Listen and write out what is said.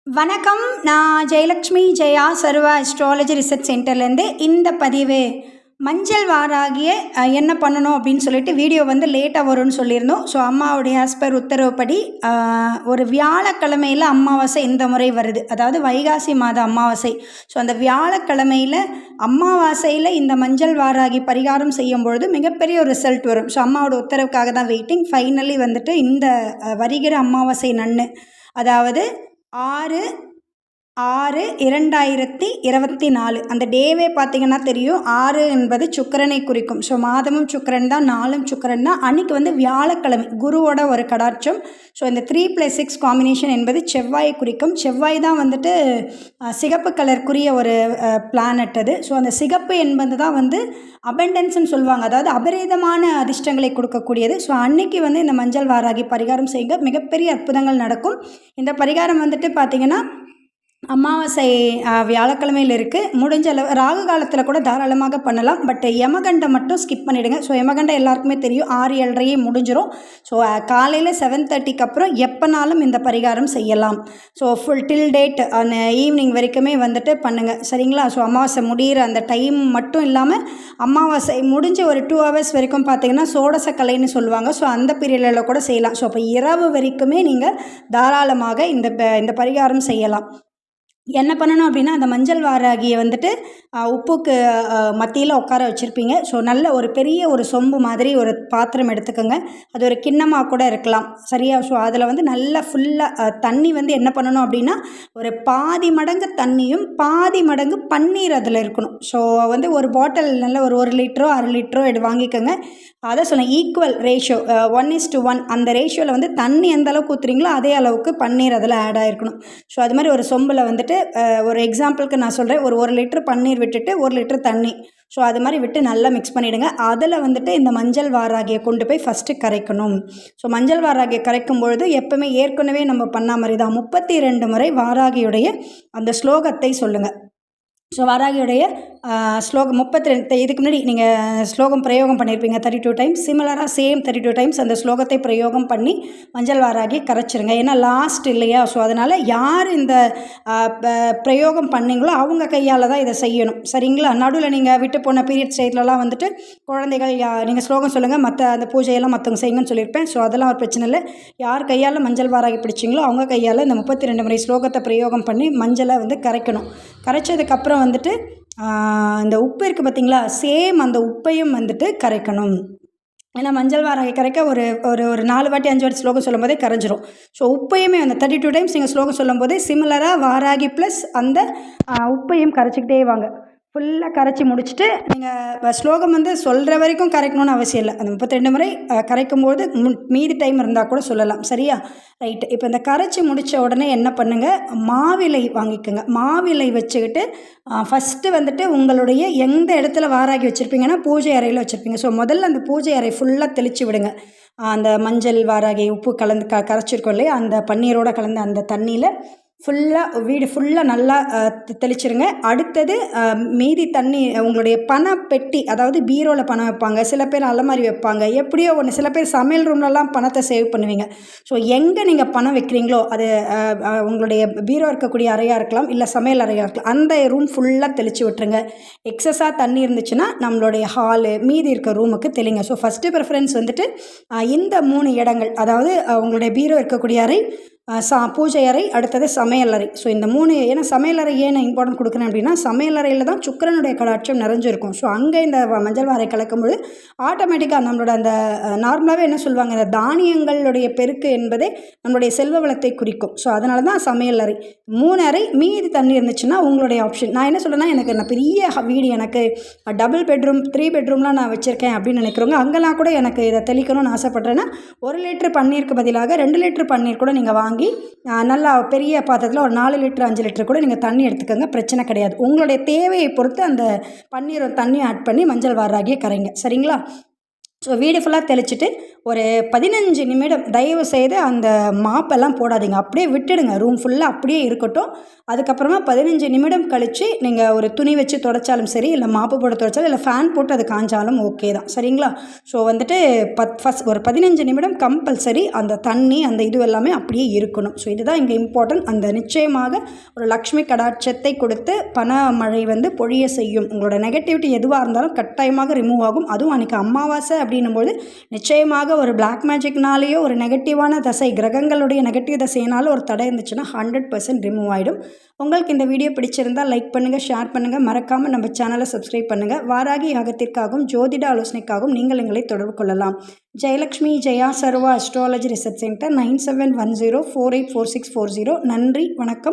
வணக்கம். நான் ஜெயலக்ஷ்மி ஜெயா சர்வ அஸ்ட்ராலஜி ரிசர்ச் சென்டர்லேருந்து இந்த பதிவு மஞ்சள் வாராகிய என்ன பண்ணணும் அப்படின்னு சொல்லிட்டு வீடியோ வந்து லேட்டாக வரும்னு சொல்லியிருந்தோம். ஸோ அம்மாவுடைய ஆஸ்பர் உத்தரவுப்படி ஒரு வியாழக்கிழமையில் அமாவாசை இந்த முறை வருது, அதாவது வைகாசி மாத அமாவாசை. ஸோ அந்த வியாழக்கிழமையில் அமாவாசையில் இந்த மஞ்சள் வாராகி பரிகாரம் செய்யும் பொழுது மிகப்பெரிய ஒரு ரிசல்ட் வரும். ஸோ அம்மாவோட உத்தரவுக்காக தான் வெயிட்டிங். ஃபைனலி வந்துட்டு இந்த வருகிற அமாவாசை நன்னு, அதாவது 6/6/2024 அந்த டேவே பார்த்திங்கன்னா தெரியும். 6 என்பது சுக்கிரனை குறிக்கும். ஸோ மாதமும் சுக்கிரன் தான், நாளும் சுக்கிரன் தான். அன்றைக்கி வந்து வியாழக்கிழமை, குருவோட ஒரு கடாட்சம். ஸோ இந்த 3+6 காம்பினேஷன் என்பது செவ்வாயை குறிக்கும். செவ்வாய் தான் வந்துட்டு சிகப்பு கலருக்குரிய ஒரு பிளானட் அது. ஸோ அந்த சிகப்பு என்பது தான் வந்து அபண்டன்ஸ்ன்னு சொல்லுவாங்க, அதாவது அபரிதமான அதிர்ஷ்டங்களை கொடுக்கக்கூடியது. ஸோ அன்றைக்கி வந்து இந்த மஞ்சள் வாராகி பரிகாரம் செய்யுங்க, மிகப்பெரிய அற்புதங்கள் நடக்கும். இந்த பரிகாரம் வந்துட்டு பார்த்திங்கன்னா அமாவாசை வியாழக்கிழமையில் இருக்குது. முடிஞ்ச அளவு ராகு காலத்தில் கூட தாராளமாக பண்ணலாம். பட் யமகண்டை மட்டும் ஸ்கிப் பண்ணிவிடுங்க. ஸோ யமகண்டை எல்லாருக்குமே தெரியும், 6-7:30 முடிஞ்சிடும். ஸோ காலையில் 7:30க்கு அப்புறம் எப்போனாலும் இந்த பரிகாரம் செய்யலாம். ஸோ ஃபுல் டில் டேட் அந்த ஈவினிங் வரைக்குமே வந்துட்டு பண்ணுங்கள், சரிங்களா? ஸோ அமாவாசை முடிகிற அந்த டைம் மட்டும் இல்லாமல் அமாவாசை முடிஞ்ச ஒரு 2 hours வரைக்கும் பார்த்திங்கன்னா சோடசக்கலைன்னு சொல்லுவாங்க. ஸோ அந்த பீரியடில் கூட செய்யலாம். ஸோ அப்போ இரவு வரைக்குமே நீங்கள் தாராளமாக இந்த பரிகாரம் செய்யலாம். என்ன பண்ணணும் அப்படின்னா, அந்த மஞ்சள் வாராகியை வந்துட்டு உப்புக்கு மத்தியில் உட்கார வச்சுருப்பீங்க. ஸோ நல்ல ஒரு பெரிய ஒரு சொம்பு மாதிரி ஒரு பாத்திரம் எடுத்துக்கோங்க. அது ஒரு கிண்ணமாக கூட இருக்கலாம், சரியா? ஸோ அதில் வந்து நல்லா ஃபுல்லாக தண்ணி வந்து என்ன பண்ணணும் அப்படின்னா, ஒரு பாதி மடங்கு தண்ணியும் பாதி மடங்கு பன்னீர் அதில் இருக்கணும். ஸோ வந்து ஒரு பாட்டில் நல்ல ஒரு 1 லிட்டரோ 1/2 லிட்டரோ வாங்கிக்கோங்க. அதை சொன்னேன், ஈக்குவல் ரேஷியோ 1:1 அந்த ரேஷியோவில் வந்து தண்ணி எந்த அளவுக்கு ஊற்றுறீங்களோ அதே அளவுக்கு பன்னீர் அதில் ஆட் ஆகிருக்கணும். ஸோ அது மாதிரி ஒரு சொம்பில் வந்துட்டு ஒரு எக்ஸாம்பிளுக்கு நான் சொல்கிறேன், ஒரு 1 லிட்டர் பன்னீர் விட்டுட்டு 1 லிட்டர் தண்ணி, ஸோ அது மாதிரி விட்டு நல்லா மிக்ஸ் பண்ணிவிடுங்க. அதில் வந்துட்டு இந்த மஞ்சள் வாராகியை கொண்டு போய் ஃபஸ்ட்டு கரைக்கணும். ஸோ மஞ்சள் வாராகியை கரைக்கும் பொழுது எப்போவுமே ஏற்கனவே நம்ம பண்ண மாதிரி தான் 32 முறை வாராகியுடைய அந்த ஸ்லோகத்தை சொல்லுங்கள். ஸோ வாராகியுடைய ஸ்லோகம் 32, இதுக்கு முன்னாடி நீங்கள் ஸ்லோகம் பிரயோகம் பண்ணியிருப்பீங்க 32 டைம்ஸ். சிமிலராக சேம் 32 டைம்ஸ் அந்த ஸ்லோகத்தை பிரயோகம் பண்ணி மஞ்சள் வாராகி கரைச்சிருங்க. ஏன்னா லாஸ்ட் இல்லையா? ஸோ அதனால் யார் இந்த பிரயோகம் பண்ணிங்களோ அவங்க கையால் தான் இதை செய்யணும், சரிங்களா? நடுவில் நீங்கள் விட்டு போன பீரியட் சைட்லலாம் வந்துட்டு குழந்தைகள் நீங்கள் ஸ்லோகம் சொல்லுங்கள், மற்ற அந்த பூஜையெல்லாம் மற்றவங்க செய்யுங்கன்னு சொல்லியிருப்பேன். ஸோ அதெல்லாம் ஒரு பிரச்சனை இல்லை. யார் கையால் மஞ்சள் வாராகி பிடிச்சிங்களோ அவங்க கையால் இந்த 32 முறை ஸ்லோகத்தை பிரயோகம் பண்ணி மஞ்சளை வந்து கரைக்கணும். கரைச்சதுக்கப்புறம் வந்துட்டு இந்த உப்பு இருக்குது பார்த்திங்களா, சேம் அந்த உப்பையும் வந்துட்டு கரைக்கணும். ஏன்னா மஞ்சள் வாராகி கரைக்க ஒரு ஒரு 4 வாட்டி 5 வாட்டி ஸ்லோகம் சொல்லும் போதே கரைஞ்சிரும். ஸோ உப்பையுமே அந்த 32 டைம்ஸ் நீங்கள் ஸ்லோகம் சொல்லும் போதே சிமிலராக வாராகி ப்ளஸ் அந்த உப்பையும் கரைச்சிக்கிட்டே வாங்க. ஃபுல்லாக கரைச்சி முடிச்சுட்டு நீங்கள் ஸ்லோகம் வந்து சொல்கிற வரைக்கும் கரைக்கணும்னு அவசியம் இல்லை. அந்த 32 முறை கரைக்கும்போது மீதி டைம் இருந்தால் கூட சொல்லலாம், சரியா? ரைட்டு. இப்போ இந்த கரைச்சி முடித்த உடனே என்ன பண்ணுங்கள், மாவிலை வாங்கிக்கோங்க. மாவிலை வச்சுக்கிட்டு ஃபஸ்ட்டு வந்துட்டு உங்களுடைய எந்த இடத்துல வாராகி வச்சுருப்பீங்கன்னா பூஜை அறையில் வச்சுருப்பீங்க. ஸோ முதல்ல அந்த பூஜை அறை ஃபுல்லாக தெளித்து விடுங்க. அந்த மஞ்சள் வாராகி உப்பு கலந்து கரைச்சிருக்கோம் இல்லையா, அந்த பன்னீரோடு கலந்து அந்த தண்ணியில் ஃபுல்லாக வீடு ஃபுல்லாக நல்லா தெளிச்சிருங்க. அடுத்தது மீதி தண்ணி உங்களுடைய பணப்பெட்டி, அதாவது பீரோவில் பணம் வைப்பாங்க, சில பேர் அலமாரி வைப்பாங்க, எப்படியோ ஒன்று, சில பேர் சமையல் ரூம்லலாம் பணத்தை சேவ் பண்ணுவீங்க. ஸோ எங்கே நீங்கள் பணம் வைக்கிறீங்களோ அது உங்களுடைய பீரோ இருக்கக்கூடிய அறையாக இருக்கலாம், இல்லை சமையல் அறையாக இருக்கலாம், அந்த ரூம் ஃபுல்லாக தெளித்து விட்டுருங்க. எக்ஸஸாக தண்ணி இருந்துச்சுன்னா நம்மளுடைய ஹாலு மீதி இருக்க ரூமுக்கு தெளிங்க. ஸோ ஃபஸ்ட்டு ப்ரிஃபரன்ஸ் வந்துட்டு இந்த 3 இடங்கள், அதாவது உங்களுடைய பீரோ இருக்கக்கூடிய அறை, பூஜை அறை, அடுத்தது சமையலறை. ஸோ இந்த 3, ஏன்னா சமையலறை ஏன் நான் இம்பார்ட்டன்ட் கொடுக்குறேன் அப்படின்னா, சமையலறையில் தான் சுக்கிரனுடைய கடாட்சம் நிறைஞ்சிருக்கும். ஸோ அங்கே இந்த மஞ்சள் வாரை கலக்கும்போது ஆட்டோமேட்டிக்காக நம்மளோட அந்த நார்மலாகவே என்ன சொல்லுவாங்க, இந்த தானியங்களுடைய பெருக்கு என்பதே நம்மளுடைய செல்வ வளத்தை குறிக்கும். ஸோ அதனால தான் சமையலறை. 3 அறை, மீதி தண்ணி இருந்துச்சுன்னா உங்களுடைய ஆப்ஷன். நான் என்ன சொல்கிறேன்னா, எனக்கு நான் பெரிய வீடு, எனக்கு டபுள் பெட்ரூம் 3 பெட்ரூம்லாம் நான் வச்சுருக்கேன் அப்படின்னு நினைக்கிறவங்க அங்கெல்லாம் கூட எனக்கு இதை தெளிக்கணும்னு ஆசைப்பட்றேன்னா 1 லிட்டர் பன்னீருக்கு பதிலாக 2 லிட்டர் பன்னீர் கூட நீங்கள் வாங்கி நல்லா பெரிய பாத்திரத்தில் ஒரு 4 லிட்டர் 5 லிட்டர் கூட நீங்கள் தண்ணி எடுத்துக்கோங்க, பிரச்சனை கிடையாது. உங்களுடைய தேவையை பொறுத்து அந்த பன்னீர் தண்ணி ஆட் பண்ணி மஞ்சள் வாராகியை கரைங்க, சரிங்களா? ஸோ வீடு ஃபுல்லாக தெளிச்சுட்டு ஒரு 15 நிமிடம் தயவு செய்து அந்த மாப்பெல்லாம் போடாதீங்க, அப்படியே விட்டுடுங்க. ரூம் ஃபுல்லாக அப்படியே இருக்கட்டும். அதுக்கப்புறமா 15 நிமிடம் கழித்து நீங்கள் ஒரு துணி வச்சு துடைச்சாலும் சரி, இல்லை மாப்பு போட்டு துடைச்சாலும், இல்லை ஃபேன் போட்டு அது காஞ்சாலும் ஓகே தான், சரிங்களா? ஸோ வந்துட்டு ஃபஸ்ட் ஒரு 15 நிமிடம் கம்பல்சரி அந்த தண்ணி அந்த இது எல்லாமே அப்படியே இருக்கணும். ஸோ இதுதான் இங்கே இம்பார்ட்டன்ட். அந்த நிச்சயமாக ஒரு லக்ஷ்மி கடாட்சத்தை கொடுத்து பண மழை வந்து பொழிய செய்யும். உங்களோட நெகட்டிவிட்டி எதுவாக இருந்தாலும் கட்டாயமாக ரிமூவ் ஆகும். அதுவும் அன்றைக்கி அமாவாசை அப்படின்னும்போது நிச்சயமாக ஒரு பிளாக் மேஜிக்னாலேயோ ஒரு நெகட்டிவான தசை கிரகங்களுடைய நெகட்டிவ் தசையினாலும் ஒரு தடை இருந்துச்சுன்னா 100% ரிமூவ் ஆகிடும். உங்களுக்கு இந்த வீடியோ பிடிச்சிருந்தால் லைக் பண்ணுங்கள், ஷேர் பண்ணுங்கள், மறக்காமல் நம்ம சேனலை சப்ஸ்கிரைப் பண்ணுங்கள். வாராகி யாகத்திற்காகவும் ஜோதிட ஆலோசனைக்காகவும் நீங்கள் எங்களை தொடர்பு கொள்ளலாம். ஜெயலக்ஷ்மி ஜெயா சர்வா அஸ்ட்ராலஜி ரிசர்ச் சென்டர் 9710484640. நன்றி, வணக்கம்.